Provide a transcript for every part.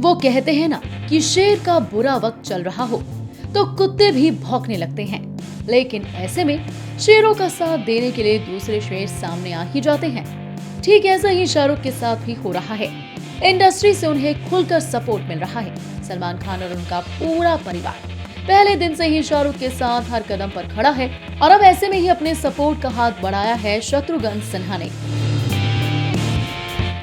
वो कहते हैं ना कि शेर का बुरा वक्त चल रहा हो तो कुत्ते भी भौंकने लगते हैं, लेकिन ऐसे में शेरों का साथ देने के लिए दूसरे शेर सामने आ ही जाते हैं। ठीक ऐसा ही शाहरुख के साथ भी हो रहा है। इंडस्ट्री से उन्हें खुलकर सपोर्ट मिल रहा है। सलमान खान और उनका पूरा परिवार पहले दिन से ही शाहरुख के साथ हर कदम पर खड़ा है और अब ऐसे में ही अपने सपोर्ट का हाथ बढ़ाया है शत्रुघ्न सिन्हा ने।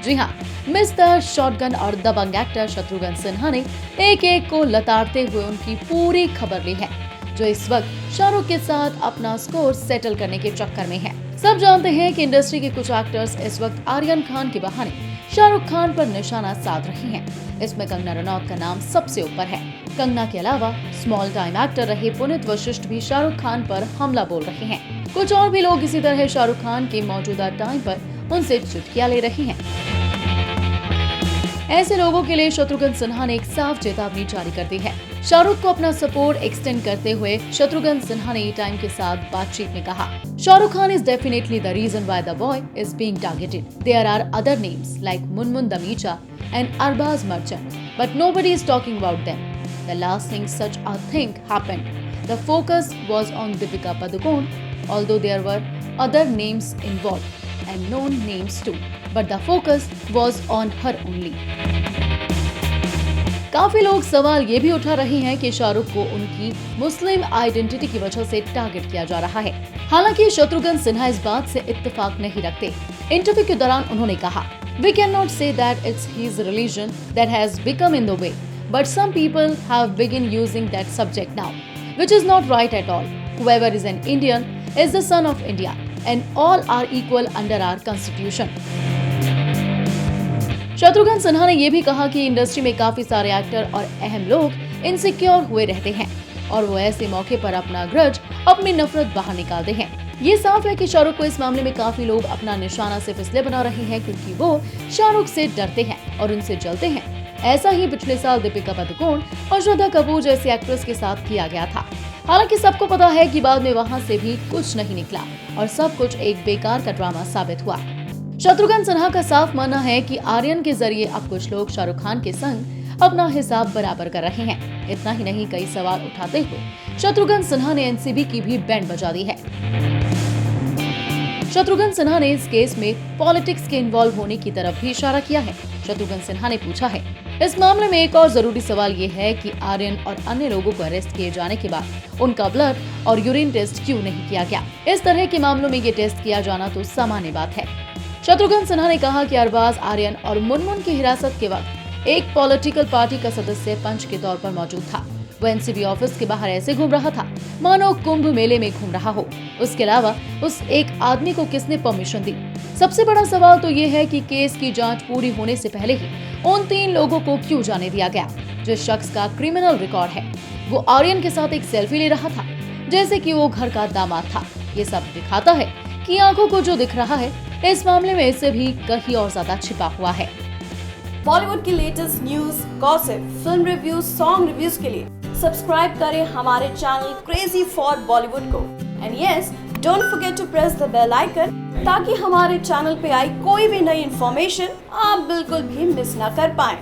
जी हाँ, मिस्टर शॉटगन और दबंग एक्टर शत्रुघ्न सिन्हा ने एक एक को लताड़ते हुए उनकी पूरी खबर ली है, जो इस वक्त शाहरुख के साथ अपना स्कोर सेटल करने के चक्कर में है। सब जानते हैं कि इंडस्ट्री के कुछ एक्टर्स इस वक्त आर्यन खान के बहाने शाहरुख खान पर निशाना साध रहे हैं। इसमें कंगना रनौत का नाम सबसे ऊपर है। कंगना के अलावा स्मॉल टाइम एक्टर रहे पुनीत वशिष्ठ भी शाहरुख खान पर हमला बोल रहे हैं। कुछ और भी लोग इसी तरह शाहरुख खान के मौजूदा टाइम पर उनसे चुटकियां ले रहे हैं। ऐसे लोगों के लिए शत्रुघ्न सिन्हा ने एक साफ चेतावनी जारी कर दी है। शाहरुख को अपना सपोर्ट एक्सटेंड करते हुए शत्रुघ्न सिन्हा ने टाइम के साथ बातचीत में कहा, Shahrukh Khan is definitely the reason why the boy is being targeted. There are other names like Munmun Dhamecha and Arbaaz Merchant, but nobody is talking about them. The last thing such a thing happened, the focus was on Deepika Padukone, although there were other names involved and known names too, but the focus was on her only. काफी लोग सवाल ये भी उठा रहे हैं कि शाहरुख को उनकी मुस्लिम आइडेंटिटी की वजह से टारगेट किया जा रहा है। हालांकि शत्रुघ्न सिन्हा इस बात से इत्तेफाक नहीं रखते। इंटरव्यू के दौरान उन्होंने कहा, We cannot say that it's his religion that has become in the way, but some people have begun using that subject now, which is not right at all. Whoever is an Indian is the son of India, and all are equal under our constitution. Shatrughan Sinha ने यह भी कहा कि industry में काफी सारे actor और अहम लोग इनसिक्योर हुए रहते हैं और वो ऐसे मौके पर अपना ग्रज, अपनी नफरत बाहर निकालते हैं। ये साफ है कि शाहरुख को इस मामले में काफी लोग अपना निशाना सिर्फ इसलिए बना रहे हैं क्योंकि वो शाहरुख से डरते हैं और उनसे जलते हैं। ऐसा ही पिछले साल दीपिका पादुकोण और श्रद्धा कपूर जैसी एक्ट्रेस के साथ किया गया था। हालांकि सबको पता है कि बाद में वहां से भी कुछ नहीं निकला और सब कुछ एक बेकार का ड्रामा साबित हुआ। शत्रुघ्न सिन्हा का साफ मानना है कि आर्यन के जरिए अब कुछ लोग शाहरुख खान के संग अपना हिसाब बराबर कर रहे हैं। इतना ही नहीं, कई सवाल उठाते हुए शत्रुघ्न सिन्हा ने एनसीबी की भी बैंड बजा दी है। शत्रुघ्न सिन्हा ने इस केस में पॉलिटिक्स के इन्वॉल्व होने की तरफ भी इशारा किया है। शत्रुघ्न सिन्हा ने पूछा है, इस मामले में एक और जरूरी सवाल ये है कि आर्यन और अन्य लोगों को अरेस्ट किए जाने के बाद उनका ब्लड और यूरिन टेस्ट क्यों नहीं किया गया। इस तरह के मामलों में ये टेस्ट किया जाना तो सामान्य बात है। शत्रुघ्न सिन्हा ने कहा कि अरबाज, आर्यन और मुनमुन की हिरासत के वक्त एक पॉलिटिकल पार्टी का सदस्य पंच के तौर पर मौजूद था। वो एनसीबी ऑफिस के बाहर ऐसे घूम रहा था मानो कुंभ मेले में घूम रहा हो। उसके अलावा उस एक आदमी को किसने परमिशन दी? सबसे बड़ा सवाल तो ये है कि केस की जांच पूरी होने से पहले ही उन 3 लोगों को क्यों जाने दिया गया। जिस शख्स का क्रिमिनल रिकॉर्ड है वो आर्यन के साथ एक सेल्फी ले रहा था जैसे कि वो घर का दामाद था। ये सब दिखाता है कि आंखों को जो दिख रहा है इस मामले में इससे भी कहीं और ज्यादा छिपा हुआ है। बॉलीवुड की latest news, gossip, film reviews, song reviews के लिए सब्सक्राइब करें हमारे चैनल क्रेजी फॉर बॉलीवुड को। And yes, don't forget to press the bell icon ताकि हमारे चैनल पे आई कोई भी नई इन्फॉर्मेशन आप बिल्कुल भी मिस ना कर पाएं।